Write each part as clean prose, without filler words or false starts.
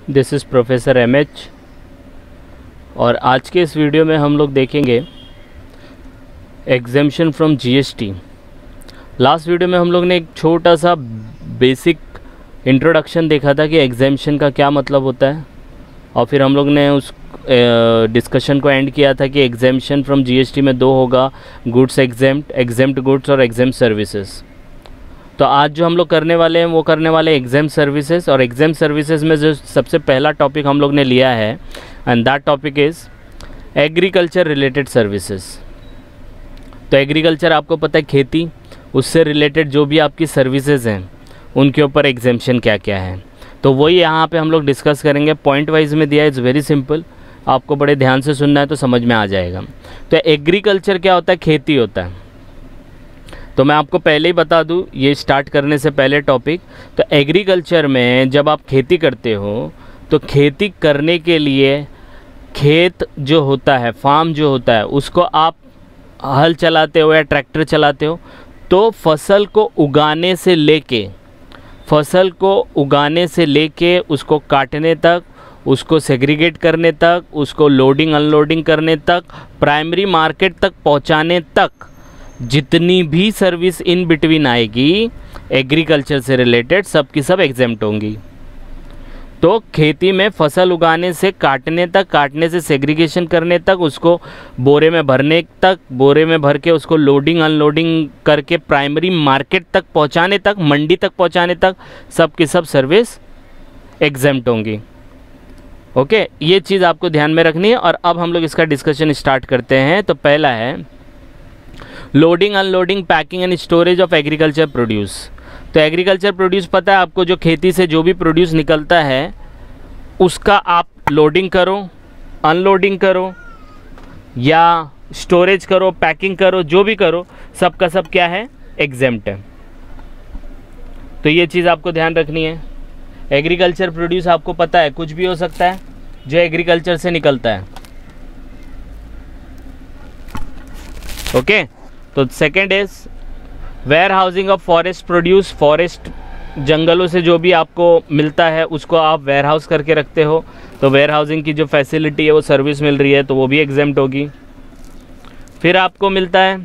This is professor MH और आज के इस वीडियो में हम लोग देखेंगे exemption from GST. Last video में हम लोग ने एक छोटा सा बेसिक इंट्रोडक्शन देखा था कि एग्जेम्पशन का क्या मतलब होता है और फिर हम लोग ने उस डिस्कशन को एंड किया था कि एग्जेम्पशन फ्रॉम जीएसटी में दो होगा, गुड्स एग्जेम्प्ट, एग्जेम्प्ट गुड्स और एग्जेम्प्ट सर्विसेज। तो आज जो हम लोग करने वाले हैं वो करने वाले एग्जेम्प्ट सर्विसेज, और एग्जेम्प्ट सर्विसेज में जो सबसे पहला टॉपिक हम लोग ने लिया है and that topic is agriculture related services. तो एग्रीकल्चर आपको पता है खेती, उससे रिलेटेड जो भी आपकी सर्विसेज हैं उनके ऊपर एग्जेम्पशन क्या क्या है, तो वही यहाँ पे हम लोग डिस्कस करेंगे। पॉइंट वाइज में दिया है, इट्स वेरी सिंपल, आपको बड़े ध्यान से सुनना है तो समझ में आ जाएगा। तो एग्रीकल्चर क्या होता है? खेती होता है। तो मैं आपको पहले ही बता दूं, ये स्टार्ट करने से पहले टॉपिक, तो एग्रीकल्चर में जब आप खेती करते हो तो खेती करने के लिए खेत जो होता है, फार्म जो होता है, उसको आप हल चलाते हो या ट्रैक्टर चलाते हो, तो फसल को उगाने से लेके उसको काटने तक, उसको सेग्रीगेट करने तक, उसको लोडिंग अनलोडिंग करने तक, प्राइमरी मार्केट तक पहुंचाने तक जितनी भी सर्विस इन बिटवीन आएगी एग्रीकल्चर से रिलेटेड, सब की सब एग्जेम्प्ट होंगी। तो खेती में फसल उगाने से काटने तक, काटने से सेग्रीगेशन करने तक, उसको बोरे में भरने तक, बोरे में भर के उसको लोडिंग अनलोडिंग करके प्राइमरी मार्केट तक पहुंचाने तक, मंडी तक पहुंचाने तक, सब की सब सर्विस एग्जेम्प्ट होंगी। ओके, ये चीज़ आपको ध्यान में रखनी है। और अब हम लोग इसका डिस्कशन स्टार्ट करते हैं। तो पहला है loading unloading packing and storage of agriculture produce. तो एग्रीकल्चर प्रोड्यूस पता है आपको, जो खेती से जो भी प्रोड्यूस निकलता है उसका आप लोडिंग करो, अनलोडिंग करो या स्टोरेज करो, पैकिंग करो, जो भी करो, सब का सब क्या है? एग्जेम्प्ट है। तो ये चीज़ आपको ध्यान रखनी है। एग्रीकल्चर प्रोड्यूस आपको पता है कुछ भी हो सकता है जो एग्रीकल्चर से निकलता है। ओके, तो second is warehousing of forest produce. Forest जंगलों से जो भी आपको मिलता है उसको आप वेयर हाउस करके रखते हो, तो वेयर हाउसिंग की जो फैसिलिटी है वो सर्विस मिल रही है, तो वो भी एग्जेम्प्ट होगी। फिर आपको मिलता है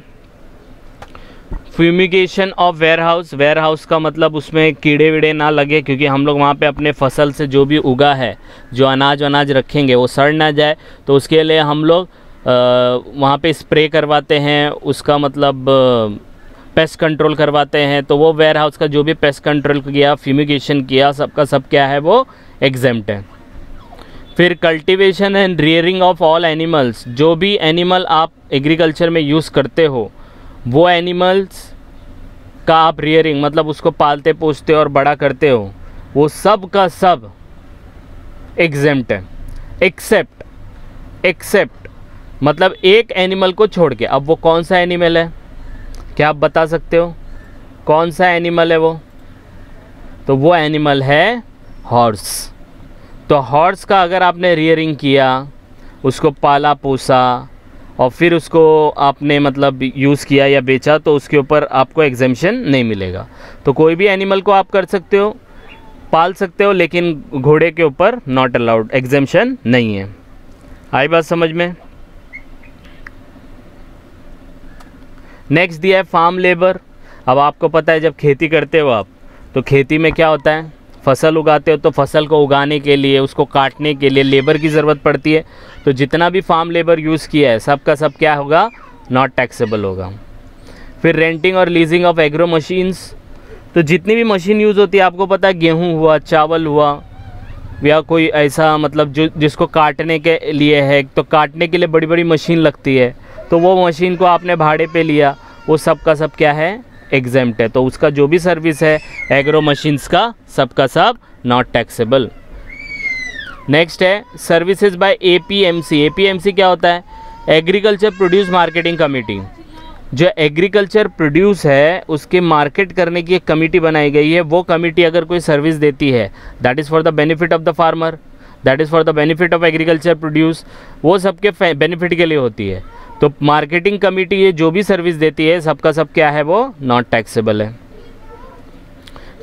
fumigation of warehouse. Warehouse का मतलब उसमें कीड़े वीड़े ना लगे, क्योंकि हम लोग वहाँ पे अपने फसल से जो भी उगा है, जो अनाज रखेंगे वो सड़ ना जाए, तो उसके लिए हम लोग वहाँ पे स्प्रे करवाते हैं, उसका मतलब पेस्ट कंट्रोल करवाते हैं। तो वो वेयर हाउस का जो भी पेस्ट कंट्रोल किया, फ्यूमिगेशन किया, सबका सब क्या है? वो एग्जेम्प्ट है। फिर cultivation and rearing of all animals. जो भी एनिमल आप एग्रीकल्चर में यूज़ करते हो, वो एनिमल्स का आप रियरिंग मतलब उसको पालते पोसते और बड़ा करते हो, वो सब का सब एग्जेम्प्ट है, एक्सेप्ट मतलब एक एनिमल को छोड़ के। अब वो कौन सा एनिमल है, क्या आप बता सकते हो कौन सा एनिमल है वो? तो वो एनिमल है हॉर्स। तो हॉर्स का अगर आपने रियरिंग किया, उसको पाला पोसा और फिर उसको आपने मतलब यूज़ किया या बेचा, तो उसके ऊपर आपको एग्जेम्पशन नहीं मिलेगा। तो कोई भी एनिमल को आप कर सकते हो, पाल सकते हो, लेकिन घोड़े के ऊपर नॉट अलाउड, एग्जेम्पशन नहीं है। आई बात समझ में? नेक्स्ट दिया है फार्म लेबर। अब आपको पता है जब खेती करते हो आप, तो खेती में क्या होता है? फसल उगाते हो, तो फसल को उगाने के लिए, उसको काटने के लिए लेबर की ज़रूरत पड़ती है। तो जितना भी फार्म लेबर यूज़ किया है सब का सब क्या होगा? नॉट टैक्सेबल होगा। फिर रेंटिंग और लीजिंग ऑफ एग्रो मशीन्स। तो जितनी भी मशीन यूज़ होती है, आपको पता है गेहूँ हुआ, चावल हुआ, या कोई ऐसा मतलब जो जिसको काटने के लिए है, तो काटने के लिए बड़ी बड़ी मशीन लगती है, तो वो मशीन को आपने भाड़े पे लिया, वो सब का सब क्या है? एग्जेम्प्ट है। तो उसका जो भी सर्विस है एग्रो मशीन्स का, सब का सब नॉट टैक्सेबल। नेक्स्ट है सर्विसेज बाय एपीएमसी। एपीएमसी क्या होता है? Agriculture produce marketing committee. जो एग्रीकल्चर प्रोड्यूस है उसके मार्केट करने की एक कमेटी बनाई गई है। वो कमेटी अगर कोई सर्विस देती है, that is for the benefit of the farmer, that is for the benefit of agriculture produce, वो सबके बेनिफिट के लिए होती है। तो मार्केटिंग कमेटी ये जो भी सर्विस देती है, सबका सब क्या है? वो नॉट टैक्सेबल है।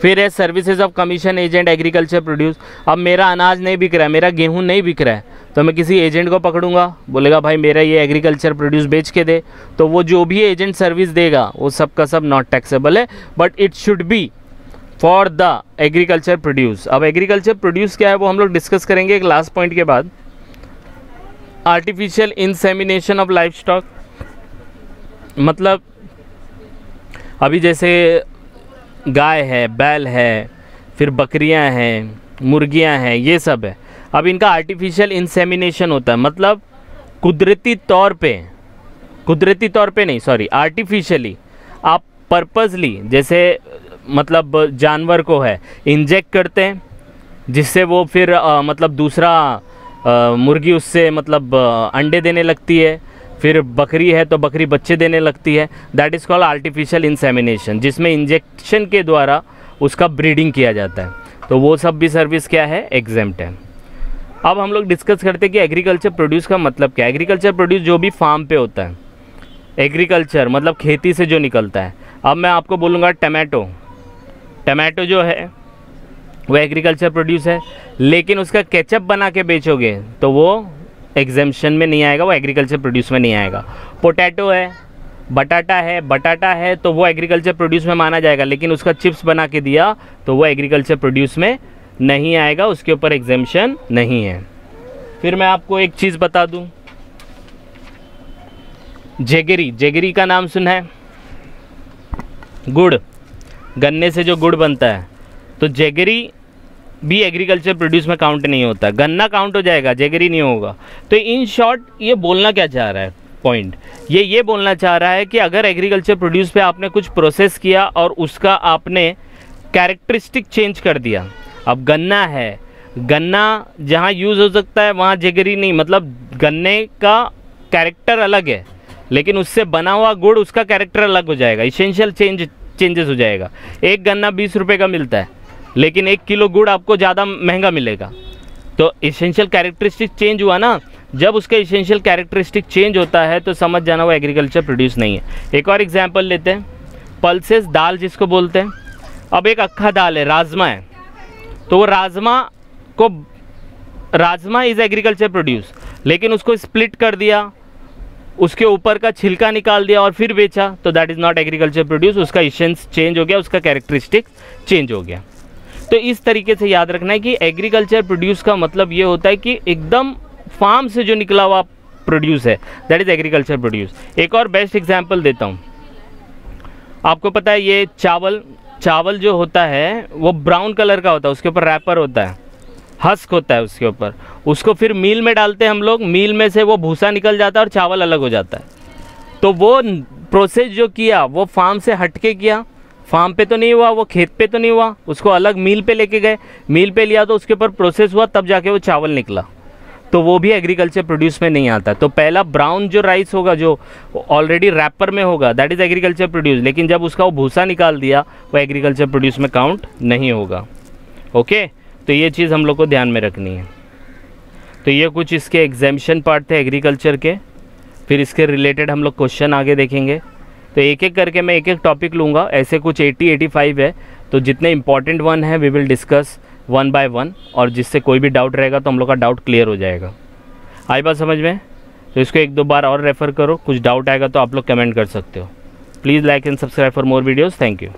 फिर है services of commission agent agriculture produce. अब मेरा अनाज नहीं बिक रहा है, मेरा गेहूं नहीं बिक रहा है, तो मैं किसी एजेंट को पकड़ूंगा, बोलेगा भाई मेरा ये एग्रीकल्चर प्रोड्यूस बेच के दे, तो वो जो भी एजेंट सर्विस देगा वो सब का सब नॉट टैक्सेबल है, but it should be for the agriculture produce. अब एग्रीकल्चर प्रोड्यूस क्या है वो हम लोग डिस्कस करेंगे एक लास्ट पॉइंट के बाद। Artificial insemination of life stock, मतलब अभी जैसे गाय है, बैल है, फिर बकरियां हैं, मुर्गियां हैं, ये सब है। अब इनका आर्टिफिशियल इंसेमिनेशन होता है, मतलब कुदरती तौर पे नहीं, सॉरी, आर्टिफिशियली आप पर्पसली, जैसे मतलब जानवर को है इंजेक्ट करते हैं, जिससे वो फिर मतलब दूसरा मुर्गी उससे मतलब अंडे देने लगती है, फिर बकरी है तो बकरी बच्चे देने लगती है, that is called artificial insemination, जिसमें इंजेक्शन के द्वारा उसका ब्रीडिंग किया जाता है। तो वो सब भी सर्विस क्या है, एग्जेम्प्ट है। अब हम लोग डिस्कस करते हैं कि एग्रीकल्चर प्रोड्यूस का मतलब क्या है। एग्रीकल्चर प्रोड्यूस जो भी फार्म पे होता है, एग्रीकल्चर मतलब खेती से जो निकलता है। अब मैं आपको बोलूँगा टमाटो जो है वो एग्रीकल्चर प्रोड्यूस है, लेकिन उसका केचप बना के बेचोगे तो वो एग्जेम्पशन में नहीं आएगा, वो एग्रीकल्चर प्रोड्यूस में नहीं आएगा। पोटैटो है, बटाटा है तो वो एग्रीकल्चर प्रोड्यूस में माना जाएगा, लेकिन उसका चिप्स बना के दिया तो वो एग्रीकल्चर प्रोड्यूस में नहीं आएगा, उसके ऊपर एग्जेम्पशन नहीं है। फिर मैं आपको एक चीज़ बता दूं, जेगरी का नाम सुना है, गुड़, गन्ने से जो गुड़ बनता है, तो जेगरी भी एग्रीकल्चर प्रोड्यूस में काउंट नहीं होता। गन्ना काउंट हो जाएगा, जेगरी नहीं होगा। तो इन शॉर्ट ये बोलना क्या चाह रहा है पॉइंट, ये बोलना चाह रहा है कि अगर एग्रीकल्चर प्रोड्यूस पे आपने कुछ प्रोसेस किया और उसका आपने कैरेक्टरिस्टिक चेंज कर दिया। अब गन्ना है, गन्ना जहाँ यूज़ हो सकता है वहाँ जेगरी नहीं, मतलब गन्ने का कैरेक्टर अलग है, लेकिन उससे बना हुआ गुड़ उसका कैरेक्टर अलग हो जाएगा, इसेंशियल चेंजेस हो जाएगा। एक गन्ना 20 रुपये का मिलता है, लेकिन 1 किलो गुड़ आपको ज़्यादा महंगा मिलेगा। तो इसेंशियल कैरेक्टरिस्टिक चेंज हुआ ना, जब उसका इसेंशियल कैरेक्टरिस्टिक चेंज होता है तो समझ जाना वो एग्रीकल्चर प्रोड्यूस नहीं है। एक और एग्जांपल लेते हैं, पल्सेस दाल जिसको बोलते हैं। अब एक अक्खा दाल है, राजमा है, तो वो राजमा इज़ एग्रीकल्चर प्रोड्यूस, लेकिन उसको स्प्लिट कर दिया, उसके ऊपर का छिलका निकाल दिया और फिर बेचा, तो that is not agriculture produce, उसका इसेंस चेंज हो गया, उसका कैरेक्टरिस्टिक चेंज हो गया। तो इस तरीके से याद रखना है कि एग्रीकल्चर प्रोड्यूस का मतलब ये होता है कि एकदम फार्म से जो निकला हुआ प्रोड्यूस है, दैट इज़ एग्रीकल्चर प्रोड्यूस। एक और बेस्ट एग्जांपल देता हूँ, आपको पता है ये चावल जो होता है वो ब्राउन कलर का होता है, उसके ऊपर रैपर होता है, हस्क होता है उसके ऊपर, उसको फिर मील में डालते हैं हम लोग, मील में से वो भूसा निकल जाता है और चावल अलग हो जाता है। तो वो प्रोसेस जो किया वो फार्म से हट के किया, फार्म पे तो नहीं हुआ, वो खेत पे तो नहीं हुआ, उसको अलग मील पे लेके गए, मील पे लिया तो उसके ऊपर प्रोसेस हुआ, तब जाके वो चावल निकला, तो वो भी एग्रीकल्चर प्रोड्यूस में नहीं आता। तो पहला ब्राउन जो राइस होगा जो ऑलरेडी रैपर में होगा, दैट इज़ एग्रीकल्चर प्रोड्यूस, लेकिन जब उसका वो भूसा निकाल दिया वो एग्रीकल्चर प्रोड्यूस में काउंट नहीं होगा। ओके, तो ये चीज़ हम लोग को ध्यान में रखनी है। तो ये कुछ इसके एग्जेम्पशन पार्ट थे एग्रीकल्चर के, फिर इसके रिलेटेड हम लोग क्वेश्चन आगे देखेंगे। तो एक एक करके मैं एक एक टॉपिक लूँगा, ऐसे कुछ 80-85 है, तो जितने इंपॉर्टेंट वन है वी विल डिस्कस 1 by 1, और जिससे कोई भी डाउट रहेगा तो हम लोग का डाउट क्लियर हो जाएगा। आई बात समझ में? तो इसको 1-2 बार और रेफ़र करो, कुछ डाउट आएगा तो आप लोग कमेंट कर सकते हो। Please like and subscribe for more videos. Thank you.